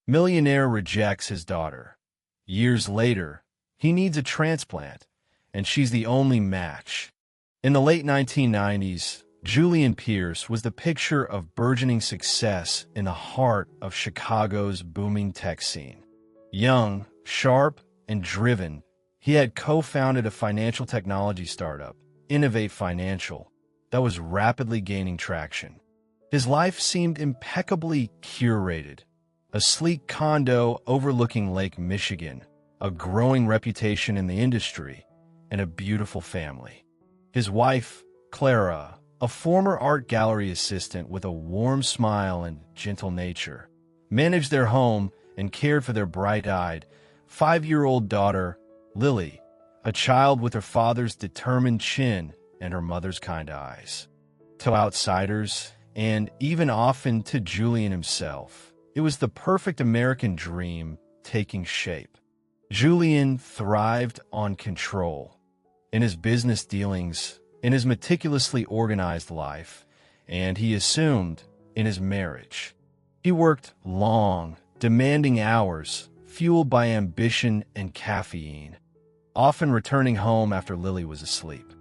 Millionaire rejects his daughter. Years later, he needs a transplant, and she's the only match. In the late 1990s, Julian Pierce was the picture of burgeoning success in the heart of Chicago's booming tech scene. Young, sharp, and driven, he had co-founded a financial technology startup, Innovate Financial, that was rapidly gaining traction. His life seemed impeccably curated. A sleek condo overlooking Lake Michigan, a growing reputation in the industry, and a beautiful family. His wife, Clara, a former art gallery assistant with a warm smile and gentle nature, managed their home and cared for their bright-eyed, 5-year-old daughter, Lily, a child with her father's determined chin and her mother's kind eyes. To outsiders, and even often to Julian himself, it was the perfect American dream taking shape. Julian thrived on control. In his business dealings, in his meticulously organized life, and he assumed in his marriage. He worked long, demanding hours, fueled by ambition and caffeine, often returning home after Lily was asleep.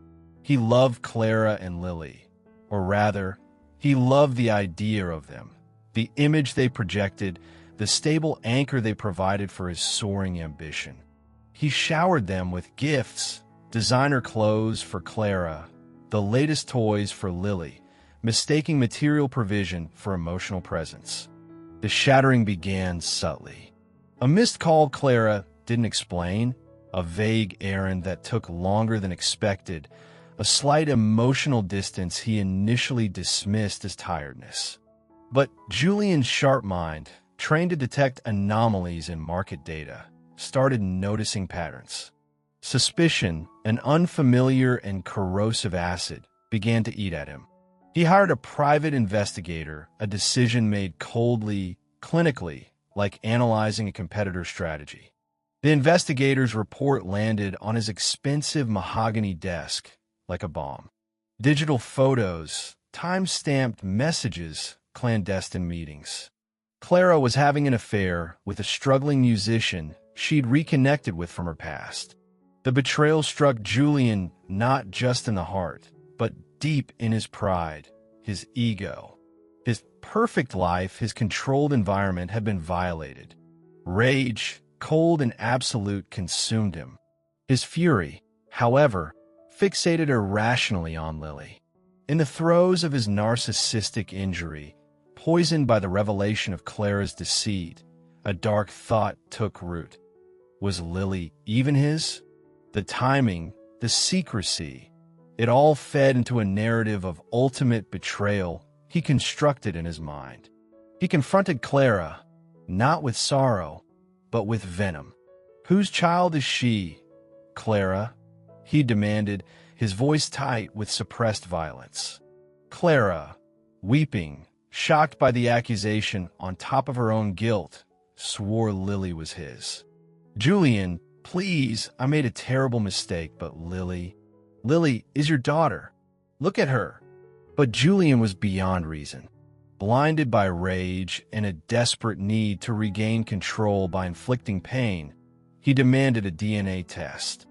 He loved Clara and Lily, or rather, he loved the idea of them, the image they projected, the stable anchor they provided for his soaring ambition. He showered them with gifts, designer clothes for Clara, the latest toys for Lily, mistaking material provision for emotional presence. The shattering began subtly. A missed call Clara didn't explain, a vague errand that took longer than expected, a slight emotional distance he initially dismissed as tiredness. But Julian's sharp mind, trained to detect anomalies in market data, started noticing patterns. Suspicion, an unfamiliar and corrosive acid, began to eat at him. He hired a private investigator, a decision made coldly, clinically, like analyzing a competitor's strategy. The investigator's report landed on his expensive mahogany desk like a bomb. Digital photos, time-stamped messages, clandestine meetings. Clara was having an affair with a struggling musician she'd reconnected with from her past. The betrayal struck Julian not just in the heart, but deep in his pride, his ego. His perfect life, his controlled environment had been violated. Rage, cold and absolute, consumed him. His fury, however, fixated irrationally on Lily. In the throes of his narcissistic injury, poisoned by the revelation of Clara's deceit, a dark thought took root. Was Lily even his? The timing, the secrecy, it all fed into a narrative of ultimate betrayal he constructed in his mind. He confronted Clara, not with sorrow, but with venom. Whose child is she? Clara, he demanded, his voice tight with suppressed violence. Clara, weeping, shocked by the accusation on top of her own guilt, swore Lily was his. Julian, please, I made a terrible mistake, but Lily is your daughter. Look at her. But Julian was beyond reason. Blinded by rage and a desperate need to regain control by inflicting pain, he demanded a DNA test.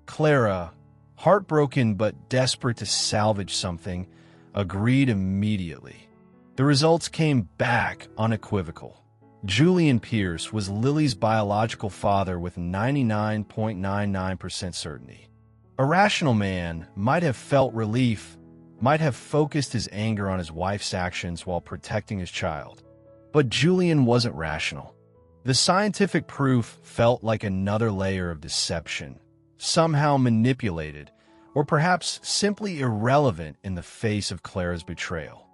Clara, heartbroken but desperate to salvage something, agreed immediately. The results came back unequivocal. Julian Pierce was Lily's biological father with 99.99% certainty. A rational man might have felt relief, might have focused his anger on his wife's actions while protecting his child. But Julian wasn't rational. The scientific proof felt like another layer of deception, somehow manipulated, or perhaps simply irrelevant in the face of Clara's betrayal.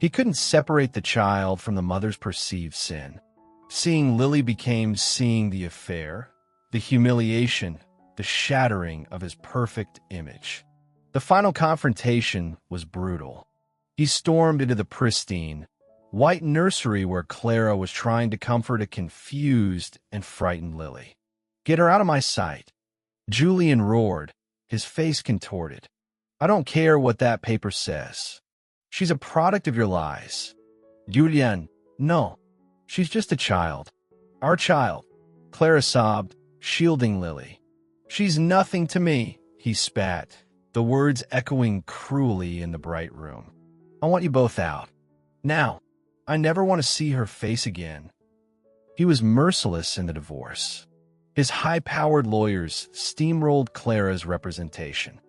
He couldn't separate the child from the mother's perceived sin. Seeing Lily became seeing the affair, the humiliation, the shattering of his perfect image. The final confrontation was brutal. He stormed into the pristine, white nursery where Clara was trying to comfort a confused and frightened Lily. "Get her out of my sight," Julian roared, his face contorted. "I don't care what that paper says. She's a product of your lies." "Julian, no. She's just a child. Our child. Clara sobbed, shielding Lily. She's nothing to me, he spat, the words echoing cruelly in the bright room. I want you both out. Now. I never want to see her face again. He was merciless in the divorce. His high-powered lawyers steamrolled Clara's representation.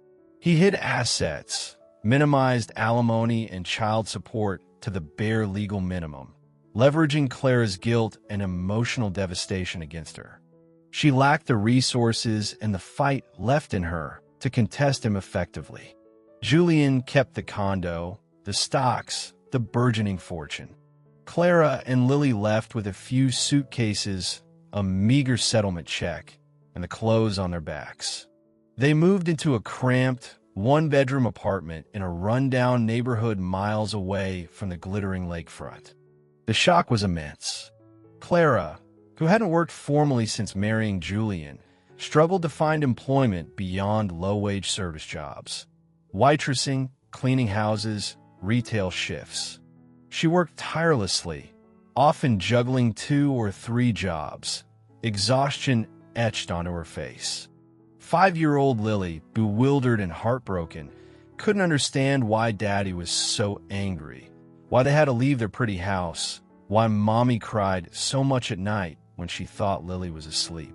He hid assets, minimized alimony and child support to the bare legal minimum, leveraging Clara's guilt and emotional devastation against her. She lacked the resources and the fight left in her to contest him effectively. Julian kept the condo, the stocks, the burgeoning fortune. Clara and Lily left with a few suitcases, a meager settlement check, and the clothes on their backs. They moved into a cramped, one-bedroom apartment in a rundown neighborhood miles away from the glittering lakefront. The shock was immense. Clara, who hadn't worked formally since marrying Julian, struggled to find employment beyond low-wage service jobs. Waitressing, cleaning houses, retail shifts. She worked tirelessly, often juggling 2 or 3 jobs, exhaustion etched onto her face. 5-year-old Lily, bewildered and heartbroken, couldn't understand why Daddy was so angry, why they had to leave their pretty house, why Mommy cried so much at night when she thought Lily was asleep.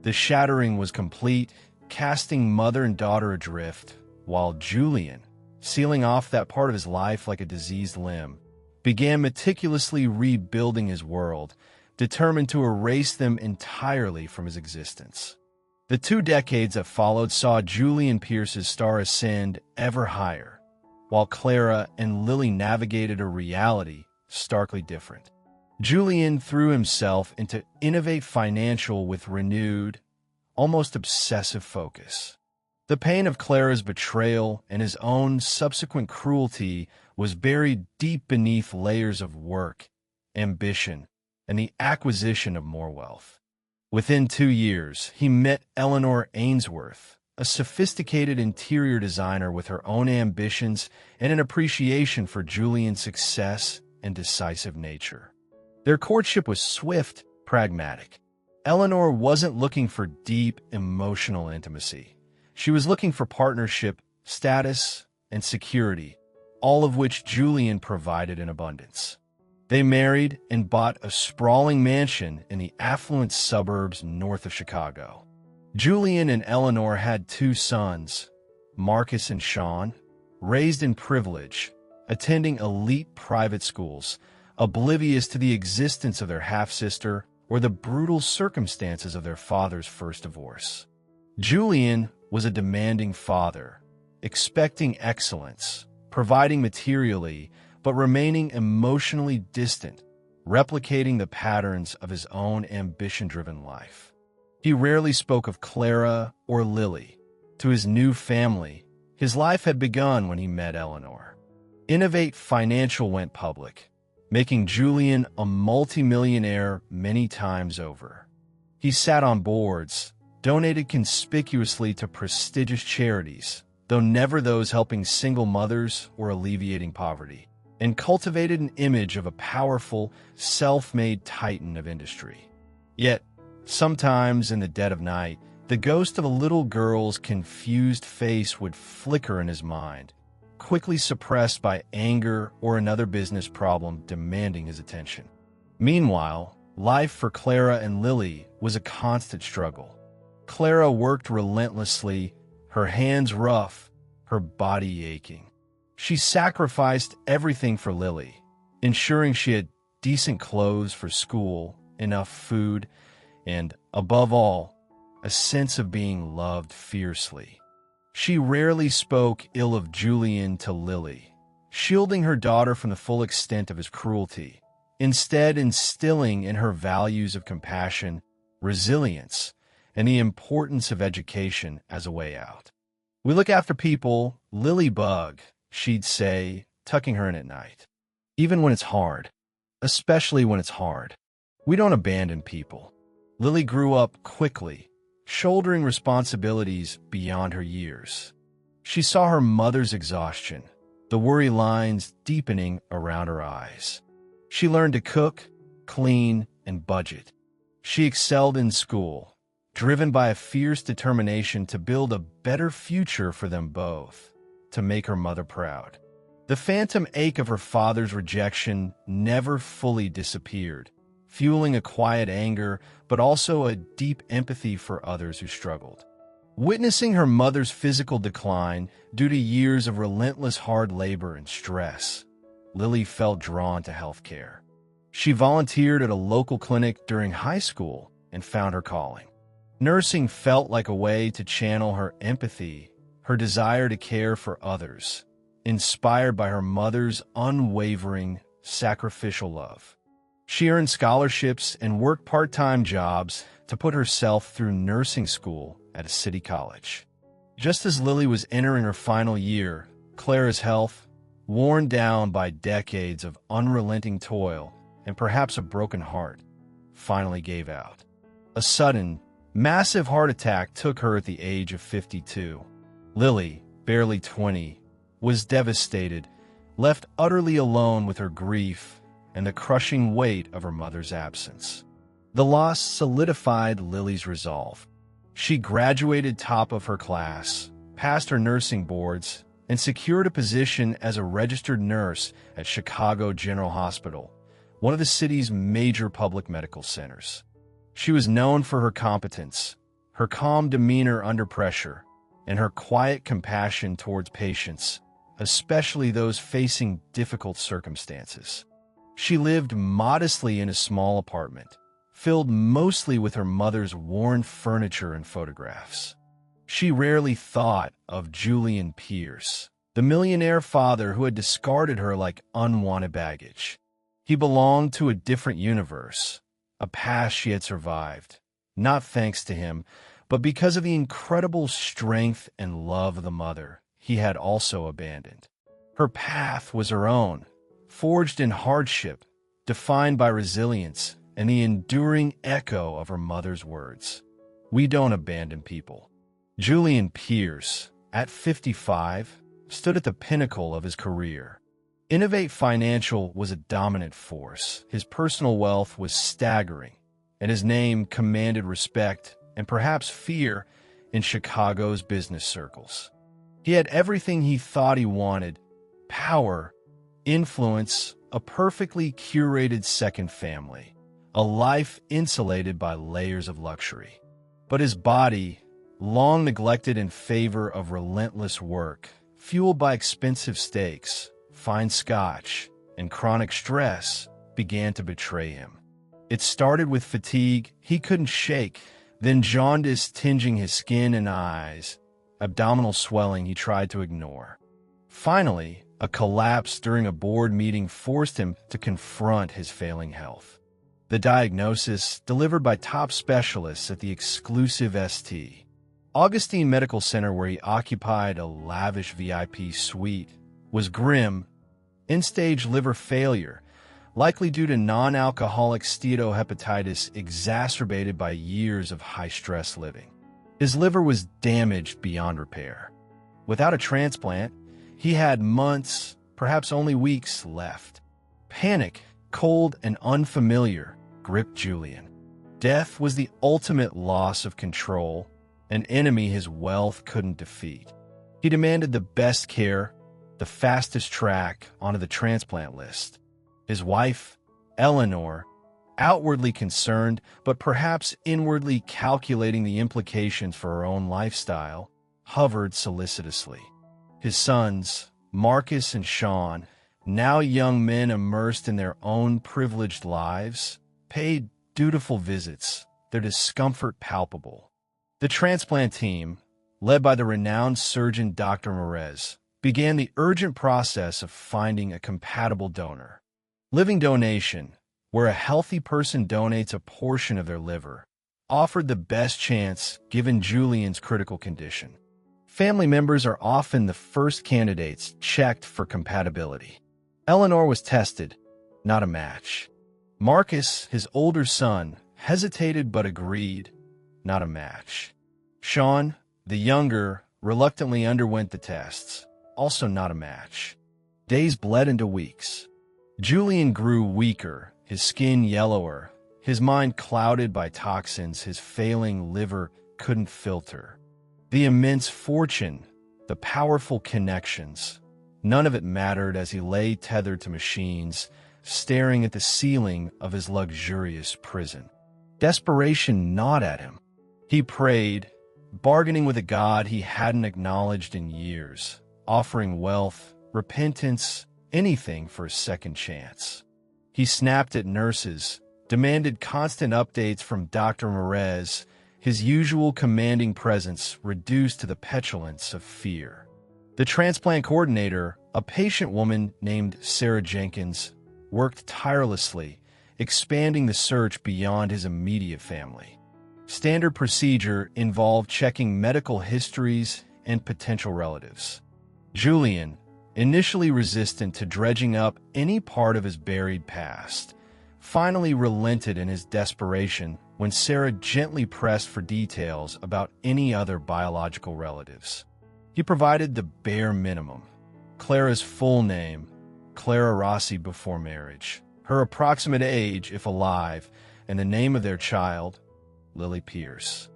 The shattering was complete, casting mother and daughter adrift, while Julian, sealing off that part of his life like a diseased limb, began meticulously rebuilding his world, determined to erase them entirely from his existence. The 2 decades that followed saw Julian Pierce's star ascend ever higher, while Clara and Lily navigated a reality starkly different. Julian threw himself into Innovate Financial with renewed, almost obsessive focus. The pain of Clara's betrayal and his own subsequent cruelty was buried deep beneath layers of work, ambition, and the acquisition of more wealth. Within 2 years, he met Eleanor Ainsworth, a sophisticated interior designer with her own ambitions and an appreciation for Julian's success and decisive nature. Their courtship was swift, pragmatic. Eleanor wasn't looking for deep, emotional intimacy. She was looking for partnership, status, and security, all of which Julian provided in abundance. They married and bought a sprawling mansion in the affluent suburbs north of Chicago. Julian and Eleanor had 2 sons, Marcus and Sean, raised in privilege, attending elite private schools, oblivious to the existence of their half-sister or the brutal circumstances of their father's first divorce. Julian was a demanding father, expecting excellence, providing materially, but remaining emotionally distant, replicating the patterns of his own ambition-driven life. He rarely spoke of Clara or Lily. To his new family, his life had begun when he met Eleanor. Innovate Financial went public, making Julian a multimillionaire many times over. He sat on boards, donated conspicuously to prestigious charities, though never those helping single mothers or alleviating poverty, and cultivated an image of a powerful, self-made titan of industry. Yet, sometimes in the dead of night, the ghost of a little girl's confused face would flicker in his mind, quickly suppressed by anger or another business problem demanding his attention. Meanwhile, life for Clara and Lily was a constant struggle. Clara worked relentlessly, her hands rough, her body aching. She sacrificed everything for Lily, ensuring she had decent clothes for school, enough food, and, above all, a sense of being loved fiercely. She rarely spoke ill of Julian to Lily, shielding her daughter from the full extent of his cruelty, instead instilling in her values of compassion, resilience, and the importance of education as a way out. "We look after people, Lily Bug," she'd say, tucking her in at night. "Even when it's hard. Especially when it's hard. We don't abandon people." Lily grew up quickly, shouldering responsibilities beyond her years. She saw her mother's exhaustion, the worry lines deepening around her eyes. She learned to cook, clean, and budget. She excelled in school, driven by a fierce determination to build a better future for them both, to make her mother proud. The phantom ache of her father's rejection never fully disappeared, fueling a quiet anger but also a deep empathy for others who struggled. Witnessing her mother's physical decline due to years of relentless hard labor and stress, Lily felt drawn to healthcare. She volunteered at a local clinic during high school and found her calling. Nursing felt like a way to channel her empathy, her desire to care for others, inspired by her mother's unwavering, sacrificial love. She earned scholarships and worked part-time jobs to put herself through nursing school at a city college. Just as Lily was entering her final year, Clara's health, worn down by decades of unrelenting toil and perhaps a broken heart, finally gave out. A sudden, massive heart attack took her at the age of 52. Lily, barely 20, was devastated, left utterly alone with her grief and the crushing weight of her mother's absence. The loss solidified Lily's resolve. She graduated top of her class, passed her nursing boards, and secured a position as a registered nurse at Chicago General Hospital, one of the city's major public medical centers. She was known for her competence, her calm demeanor under pressure, and her quiet compassion towards patients, especially those facing difficult circumstances. She lived modestly in a small apartment, filled mostly with her mother's worn furniture and photographs. She rarely thought of Julian Pierce, the millionaire father who had discarded her like unwanted baggage. He belonged to a different universe, a past she had survived, not thanks to him, but because of the incredible strength and love of the mother he had also abandoned. Her path was her own, forged in hardship, defined by resilience and the enduring echo of her mother's words. We don't abandon people. Julian Pierce, at 55, stood at the pinnacle of his career. Innovate Financial was a dominant force. His personal wealth was staggering, and his name commanded respect and perhaps fear in Chicago's business circles. He had everything he thought he wanted: power, influence, a perfectly curated second family, a life insulated by layers of luxury. But his body, long neglected in favor of relentless work, fueled by expensive steaks, fine scotch, and chronic stress, began to betray him. It started with fatigue he couldn't shake, then jaundice tinging his skin and eyes, abdominal swelling he tried to ignore. Finally, a collapse during a board meeting forced him to confront his failing health. The diagnosis, delivered by top specialists at the exclusive St. Augustine Medical Center where he occupied a lavish VIP suite, was grim: end-stage liver failure, likely due to non-alcoholic steatohepatitis exacerbated by years of high-stress living. His liver was damaged beyond repair. Without a transplant, he had months, perhaps only weeks, left. Panic, cold and unfamiliar, gripped Julian. Death was the ultimate loss of control, an enemy his wealth couldn't defeat. He demanded the best care, the fastest track onto the transplant list. His wife, Eleanor, outwardly concerned, but perhaps inwardly calculating the implications for her own lifestyle, hovered solicitously. His sons, Marcus and Sean, now young men immersed in their own privileged lives, paid dutiful visits, their discomfort palpable. The transplant team, led by the renowned surgeon Dr. Merez, began the urgent process of finding a compatible donor. Living donation, where a healthy person donates a portion of their liver, offered the best chance given Julian's critical condition. Family members are often the first candidates checked for compatibility. Eleanor was tested, not a match. Marcus, his older son, hesitated but agreed, not a match. Sean, the younger, reluctantly underwent the tests, also not a match. Days bled into weeks. Julian grew weaker, his skin yellower, his mind clouded by toxins his failing liver couldn't filter. The immense fortune, the powerful connections, none of it mattered as he lay tethered to machines, staring at the ceiling of his luxurious prison. Desperation gnawed at him. He prayed, bargaining with a God he hadn't acknowledged in years, offering wealth, repentance, anything for a second chance. He snapped at nurses, demanded constant updates from Dr. Merez, his usual commanding presence reduced to the petulance of fear. The transplant coordinator, a patient woman named Sarah Jenkins, worked tirelessly, expanding the search beyond his immediate family. Standard procedure involved checking medical histories and potential relatives. Julian, initially resistant to dredging up any part of his buried past, finally relented in his desperation when Sarah gently pressed for details about any other biological relatives. He provided the bare minimum: Clara's full name, Clara Rossi before marriage, her approximate age if alive, and the name of their child, Lily Pierce.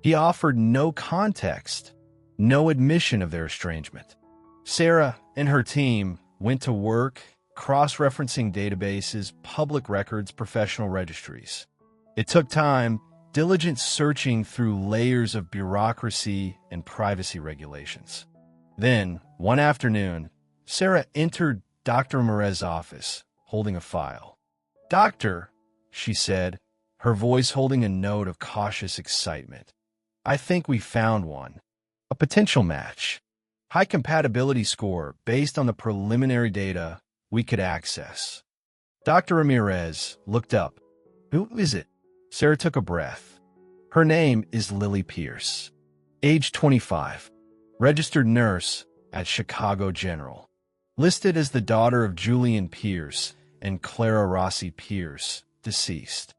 He offered no context, no admission of their estrangement. Sarah and her team went to work cross-referencing databases, public records, professional registries. It took time, diligent searching through layers of bureaucracy and privacy regulations. Then, one afternoon, Sarah entered Dr. Merez's office, holding a file. "Doctor," she said, her voice holding a note of cautious excitement, "I think we found one. A potential match. High compatibility score based on the preliminary data we could access." Dr. Ramirez looked up. "Who is it?" Sarah took a breath. "Her name is Lily Pierce. Age 25. Registered nurse at Chicago General. Listed as the daughter of Julian Pierce and Clara Rossi Pierce, deceased."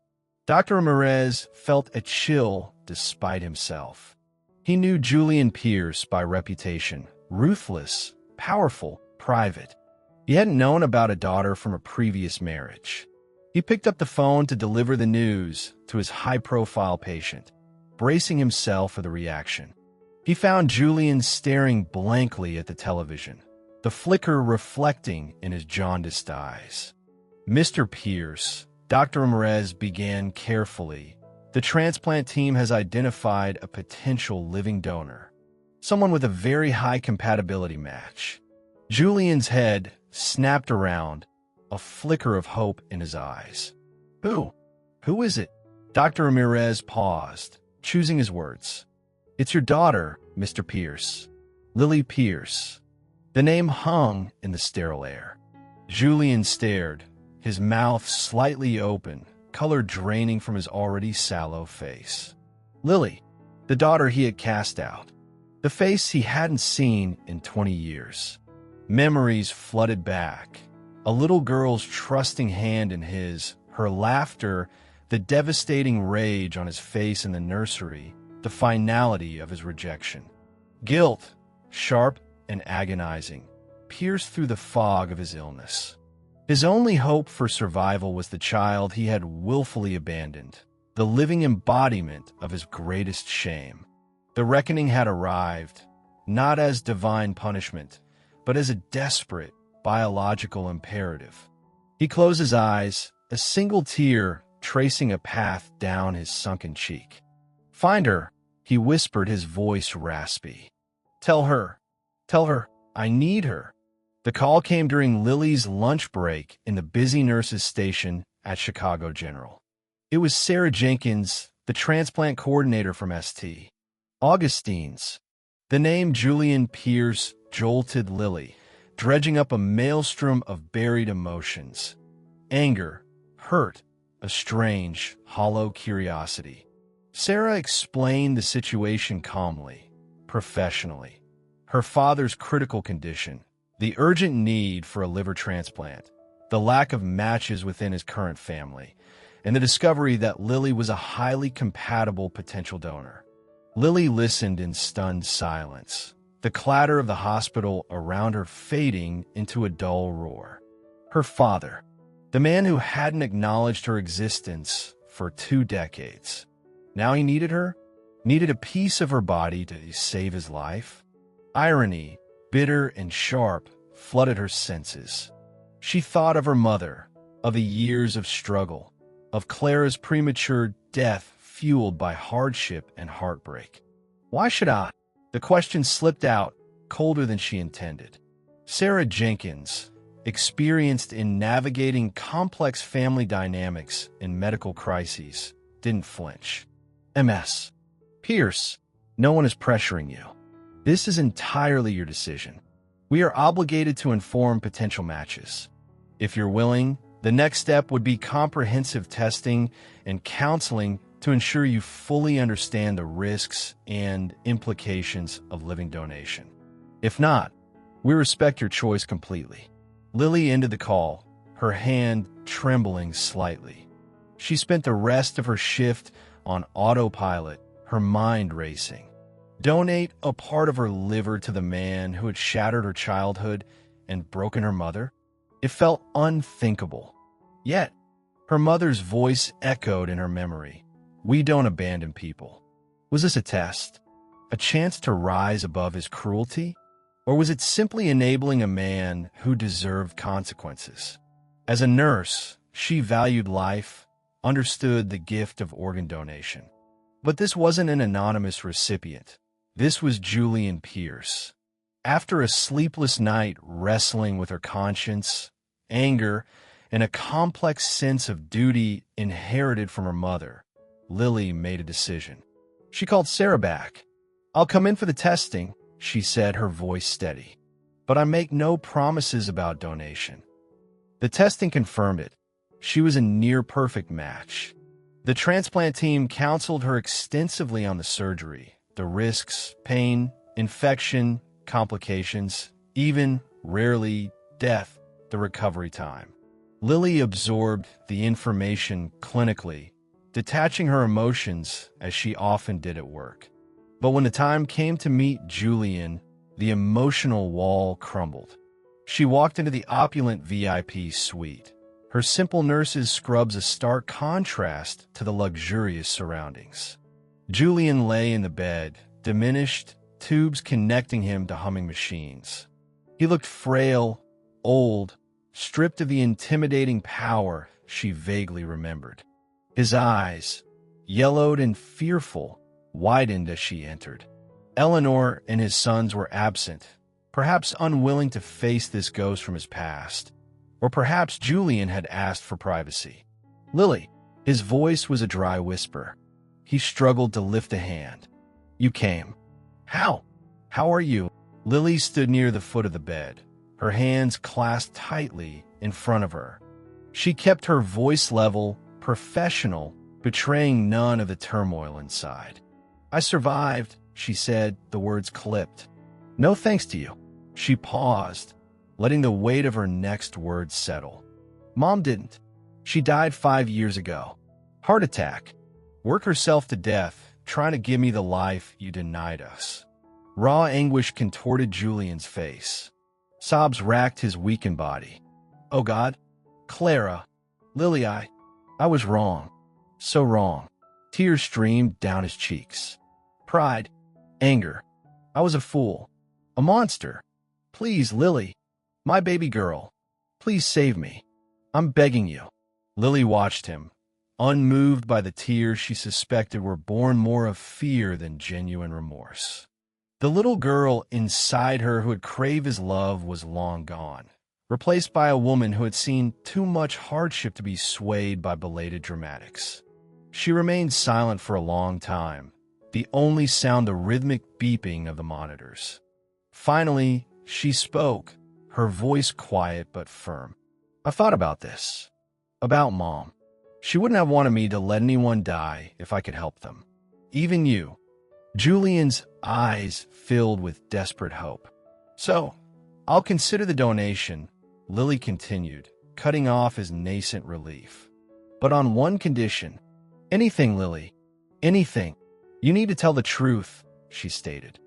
Dr. Ramirez felt a chill despite himself. He knew Julian Pierce by reputation: ruthless, powerful, private. He hadn't known about a daughter from a previous marriage. He picked up the phone to deliver the news to his high-profile patient, bracing himself for the reaction. He found Julian staring blankly at the television, the flicker reflecting in his jaundiced eyes. "Mr. Pierce," Dr. Ramirez began carefully, "the transplant team has identified a potential living donor, someone with a very high compatibility match." Julian's head snapped around, a flicker of hope in his eyes. "Who? Who is it?" Dr. Ramirez paused, choosing his words. "It's your daughter, Mr. Pierce. Lily Pierce." The name hung in the sterile air. Julian stared, his mouth slightly open, color draining from his already sallow face. Lily, the daughter he had cast out. The face he hadn't seen in 20 years. Memories flooded back. A little girl's trusting hand in his, her laughter, the devastating rage on his face in the nursery, the finality of his rejection. Guilt, sharp and agonizing, pierced through the fog of his illness. His only hope for survival was the child he had willfully abandoned, the living embodiment of his greatest shame. The reckoning had arrived, not as divine punishment, but as a desperate, biological imperative. He closed his eyes, a single tear tracing a path down his sunken cheek. "Find her," he whispered, his voice raspy. Tell her, I need her." The call came during Lily's lunch break in the busy nurses' station at Chicago General. It was Sarah Jenkins, the transplant coordinator from St. Augustine's. The name Julian Pierce jolted Lily, dredging up a maelstrom of buried emotions. Anger, hurt, a strange, hollow curiosity. Sarah explained the situation calmly, professionally. Her father's critical condition, the urgent need for a liver transplant, the lack of matches within his current family, and the discovery that Lily was a highly compatible potential donor. Lily listened in stunned silence, the clatter of the hospital around her fading into a dull roar. Her father, the man who hadn't acknowledged her existence, for 2 decades. Now he needed her, needed a piece of her body to save his life. Irony, bitter and sharp, flooded her senses. She thought of her mother, of the years of struggle, of Clara's premature death fueled by hardship and heartbreak. Why should I? The question slipped out, colder than she intended. Sarah Jenkins, experienced in navigating complex family dynamics and medical crises, didn't flinch. MS. Pierce, no one is pressuring you. This is entirely your decision. We are obligated to inform potential matches. If you're willing, the next step would be comprehensive testing and counseling to ensure you fully understand the risks and implications of living donation. If not, we respect your choice completely. Lily ended the call, her hand trembling slightly. She spent the rest of her shift on autopilot, her mind racing. Donate a part of her liver to the man who had shattered her childhood and broken her mother? It felt unthinkable. Yet, her mother's voice echoed in her memory. We don't abandon people. Was this a test? A chance to rise above his cruelty? Or was it simply enabling a man who deserved consequences? As a nurse, she valued life, understood the gift of organ donation. But this wasn't an anonymous recipient. This was Julian Pierce. After a sleepless night wrestling with her conscience, anger, and a complex sense of duty inherited from her mother, Lily made a decision. She called Sarah back. "I'll come in for the testing," she said, her voice steady. "But I make no promises about donation." The testing confirmed it. She was a near-perfect match. The transplant team counseled her extensively on the surgery, the risks, pain, infection, complications, even, rarely, death, the recovery time. Lily absorbed the information clinically, detaching her emotions as she often did at work. But when the time came to meet Julian, the emotional wall crumbled. She walked into the opulent VIP suite. Her simple nurse's scrubs a stark contrast to the luxurious surroundings. Julian lay in the bed, diminished, tubes connecting him to humming machines. He looked frail, old, stripped of the intimidating power she vaguely remembered. His eyes, yellowed and fearful, widened as she entered. Eleanor and his sons were absent, perhaps unwilling to face this ghost from his past. Or perhaps Julian had asked for privacy. "Lily," his voice was a dry whisper. He struggled to lift a hand. "You came. How? How are you?" Lily stood near the foot of the bed, her hands clasped tightly in front of her. She kept her voice level, professional, betraying none of the turmoil inside. "I survived," she said, the words clipped. "No thanks to you." She paused, letting the weight of her next words settle. "Mom didn't. She died 5 years ago. Heart attack. Worked herself to death, trying to give me the life you denied us." Raw anguish contorted Julian's face. Sobs racked his weakened body. "Oh God, Clara, Lily, I was wrong. So wrong." Tears streamed down his cheeks. Pride, anger. "I was a fool. A monster. Please, Lily. My baby girl. Please save me. I'm begging you." Lily watched him, unmoved by the tears she suspected were born more of fear than genuine remorse. The little girl inside her who had craved his love was long gone, replaced by a woman who had seen too much hardship to be swayed by belated dramatics. She remained silent for a long time, the only sound the rhythmic beeping of the monitors. Finally, she spoke, her voice quiet but firm. "I thought about this. About Mom. She wouldn't have wanted me to let anyone die if I could help them. Even you." Julian's eyes filled with desperate hope. "So, I'll consider the donation," Lily continued, cutting off his nascent relief. "But on one condition." "Anything, Lily. Anything. You need to tell the truth," she stated.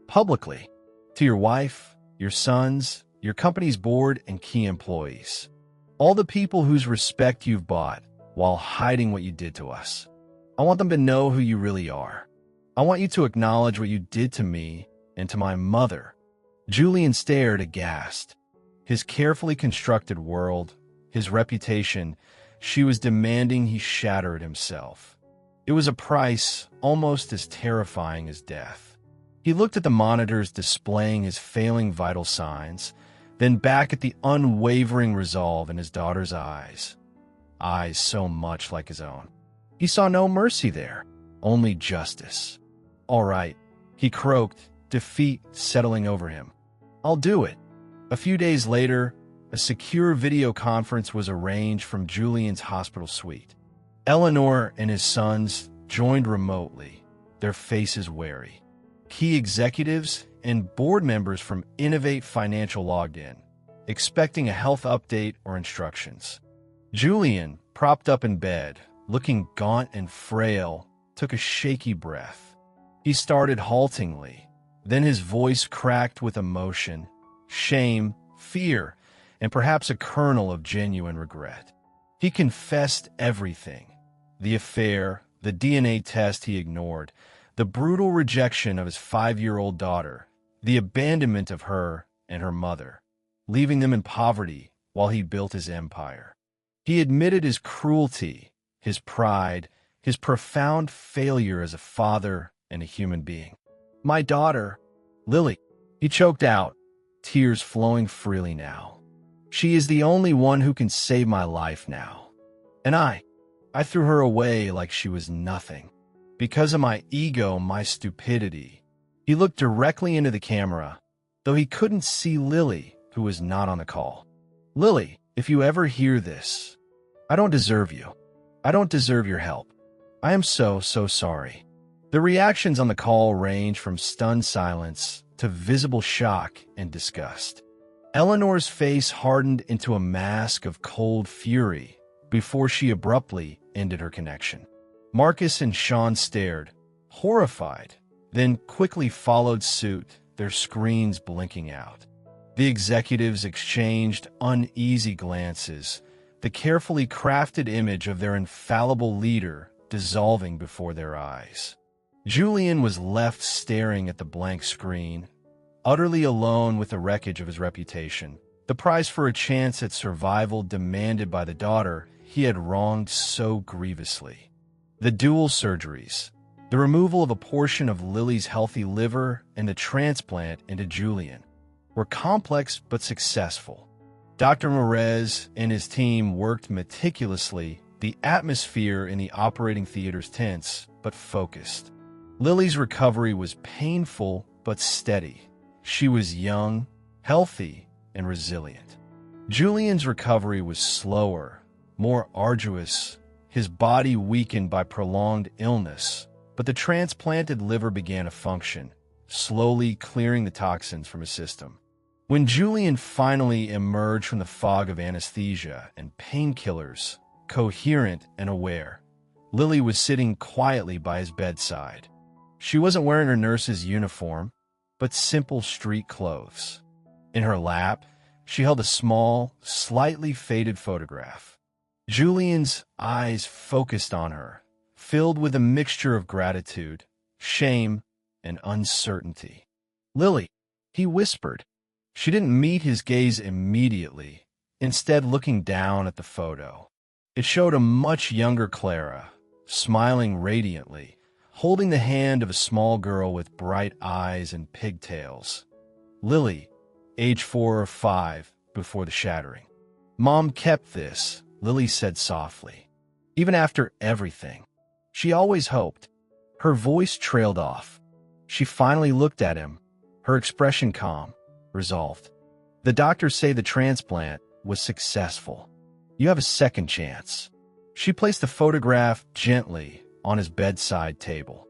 "Publicly. To your wife, your sons, your company's board, and key employees. All the people whose respect you've bought. while hiding what you did to us. I want them to know who you really are. I want you to acknowledge what you did to me and to my mother." Julian stared aghast. His carefully constructed world, his reputation, she was demanding he shatter it himself. It was a price almost as terrifying as death. He looked at the monitors displaying his failing vital signs, then back at the unwavering resolve in his daughter's eyes so much like his own. He saw no mercy there, only justice. "All right," he croaked, defeat settling over him. "I'll do it." A few days later, a secure video conference was arranged from Julian's hospital suite. Eleanor and his sons joined remotely, their faces wary. Key executives and board members from Innovate Financial logged in, expecting a health update or instructions. Julian, propped up in bed, looking gaunt and frail, took a shaky breath. He started haltingly. Then his voice cracked with emotion, shame, fear, and perhaps a kernel of genuine regret. He confessed everything. The affair, the DNA test he ignored, the brutal rejection of his 5-year-old daughter, the abandonment of her and her mother, leaving them in poverty while he built his empire. He admitted his cruelty, his pride, his profound failure as a father and a human being. "My daughter, Lily," he choked out, tears flowing freely now. "She is the only one who can save my life now. And I threw her away like she was nothing. Because of my ego, my stupidity." He looked directly into the camera, though he couldn't see Lily, who was not on the call. "Lily, if you ever hear this, I don't deserve you. I don't deserve your help. I am so sorry." The reactions on the call ranged from stunned silence to visible shock and disgust. Eleanor's face hardened into a mask of cold fury before she abruptly ended her connection. Marcus and Sean stared, horrified, then quickly followed suit, their screens blinking out. The executives exchanged uneasy glances, the carefully crafted image of their infallible leader dissolving before their eyes. Julian was left staring at the blank screen, utterly alone with the wreckage of his reputation, the price for a chance at survival demanded by the daughter he had wronged so grievously. The dual surgeries, the removal of a portion of Lily's healthy liver and the transplant into Julian, were complex but successful. Dr. Morez and his team worked meticulously, the atmosphere in the operating theater's tense but focused. Lily's recovery was painful but steady. She was young, healthy, and resilient. Julian's recovery was slower, more arduous, his body weakened by prolonged illness, but the transplanted liver began to function, slowly clearing the toxins from his system. When Julian finally emerged from the fog of anesthesia and painkillers, coherent and aware, Lily was sitting quietly by his bedside. She wasn't wearing her nurse's uniform, but simple street clothes. In her lap, she held a small, slightly faded photograph. Julian's eyes focused on her, filled with a mixture of gratitude, shame, and uncertainty. "Lily," he whispered. She didn't meet his gaze immediately, instead looking down at the photo. It showed a much younger Clara, smiling radiantly, holding the hand of a small girl with bright eyes and pigtails. Lily, age 4 or 5, before the shattering. "Mom kept this," Lily said softly. "Even after everything. She always hoped." Her voice trailed off. She finally looked at him, her expression calm, resolved. "The doctors say the transplant was successful. You have a second chance." She placed the photograph gently on his bedside table.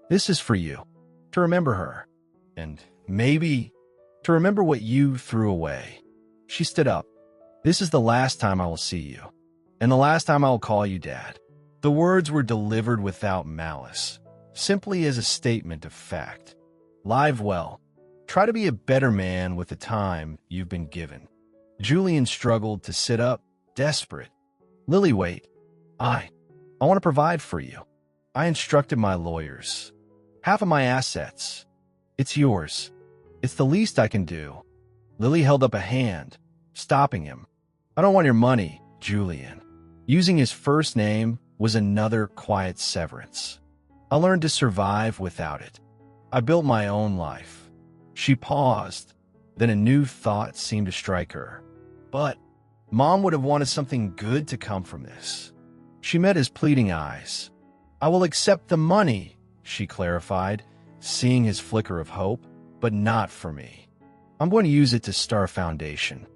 "This is for you, to remember her, and maybe to remember what you threw away." She stood up. "This is the last time I will see you, and the last time I will call you Dad." The words were delivered without malice, simply as a statement of fact. "Live well. Try to be a better man with the time you've been given." Julian struggled to sit up, desperate. "Lily, wait." I want to provide for you. I instructed my lawyers. Half of my assets. It's yours. It's the least I can do. Lily held up a hand, stopping him. I don't want your money, Julian. Using his first name was another quiet severance. I learned to survive without it. I built my own life. She paused. Then a new thought seemed to strike her. But Mom would have wanted something good to come from this. She met his pleading eyes. I will accept the money, she clarified, seeing his flicker of hope, but not for me. I'm going to use it to start a foundation.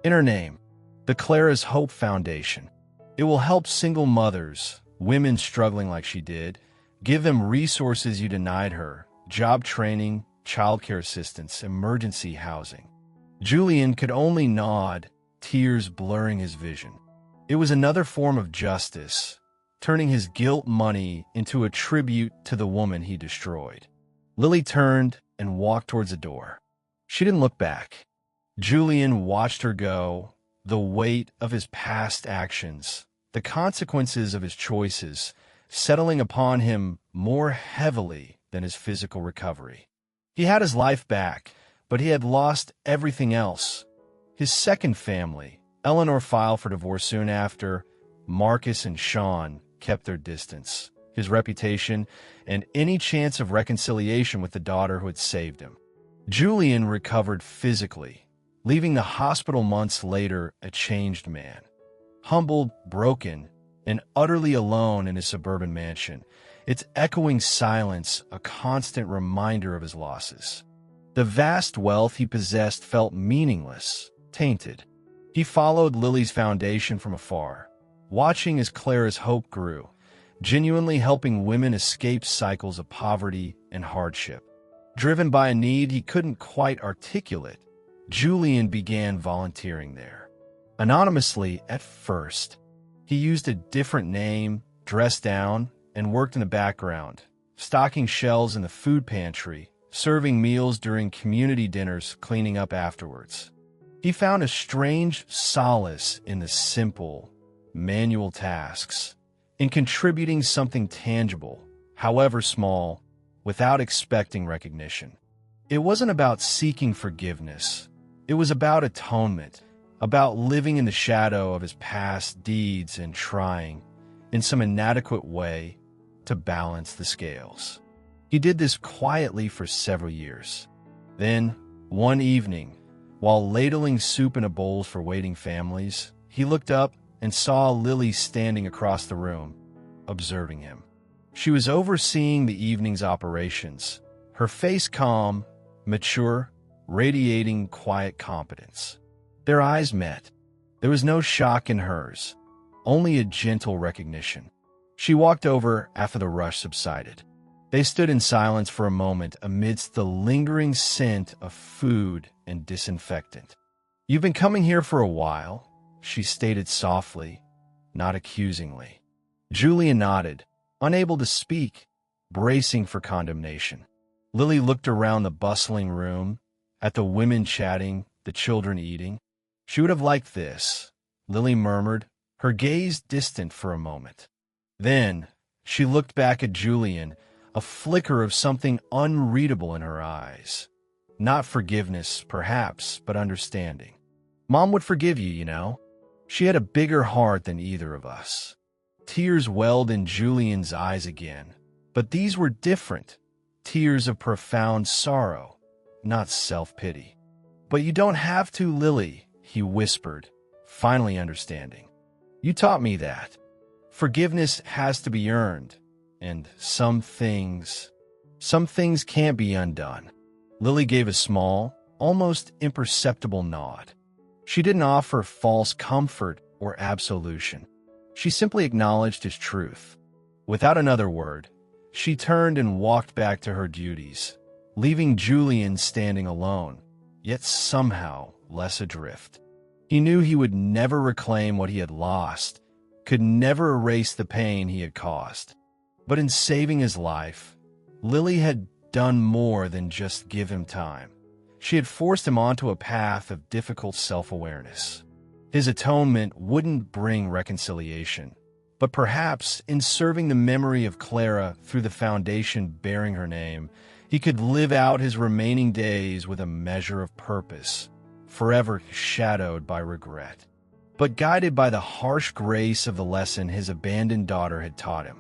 In her name, the Clara's Hope Foundation. It will help single mothers, women struggling like she did, give them resources you denied her, job training, childcare assistance, emergency housing. Julian could only nod, tears blurring his vision. It was another form of justice, turning his guilt money into a tribute to the woman he destroyed. Lily turned and walked towards the door. She didn't look back. Julian watched her go, the weight of his past actions, the consequences of his choices, settling upon him more heavily than his physical recovery. He had his life back, but he had lost everything else. His second family, Eleanor, filed for divorce soon after. Marcus and Sean kept their distance. His reputation and any chance of reconciliation with the daughter who had saved him. Julian recovered physically, leaving the hospital months later a changed man. Humbled, broken, and utterly alone in his suburban mansion, its echoing silence a constant reminder of his losses. The vast wealth he possessed felt meaningless, tainted. He followed Lily's foundation from afar, watching as Clara's hope grew, genuinely helping women escape cycles of poverty and hardship. Driven by a need he couldn't quite articulate, Julian began volunteering there. Anonymously at first, he used a different name, dressed down, and worked in the background, stocking shelves in the food pantry, serving meals during community dinners, cleaning up afterwards. He found a strange solace in the simple, manual tasks, in contributing something tangible, however small, without expecting recognition. It wasn't about seeking forgiveness. It was about atonement, about living in the shadow of his past deeds and trying, in some inadequate way, to balance the scales. He did this quietly for several years. Then, one evening, while ladling soup in a bowl for waiting families, he looked up and saw Lily standing across the room, observing him. She was overseeing the evening's operations, her face calm, mature, radiating quiet competence. Their eyes met. There was no shock in hers, only a gentle recognition. She walked over after the rush subsided. They stood in silence for a moment amidst the lingering scent of food and disinfectant. "You've been coming here for a while," she stated softly, not accusingly. Julian nodded, unable to speak, bracing for condemnation. Lily looked around the bustling room, at the women chatting, the children eating. She would have liked this, Lily murmured, her gaze distant for a moment. Then she looked back at Julian, a flicker of something unreadable in her eyes. Not forgiveness, perhaps, but understanding. "Mom would forgive you, you know. She had a bigger heart than either of us." Tears welled in Julian's eyes again, but these were different. Tears of profound sorrow, not self-pity. "But you don't have to, Lily," he whispered, finally understanding. "You taught me that. Forgiveness has to be earned, and some things can't be undone." Lily gave a small, almost imperceptible nod. She didn't offer false comfort or absolution. She simply acknowledged his truth. Without another word, she turned and walked back to her duties, leaving Julian standing alone, yet somehow less adrift. He knew he would never reclaim what he had lost, could never erase the pain he had caused. But in saving his life, Lily had done more than just give him time. She had forced him onto a path of difficult self-awareness. His atonement wouldn't bring reconciliation, But perhaps, in serving the memory of Clara through the foundation bearing her name, he could live out his remaining days with a measure of purpose, forever shadowed by regret, but guided by the harsh grace of the lesson his abandoned daughter had taught him.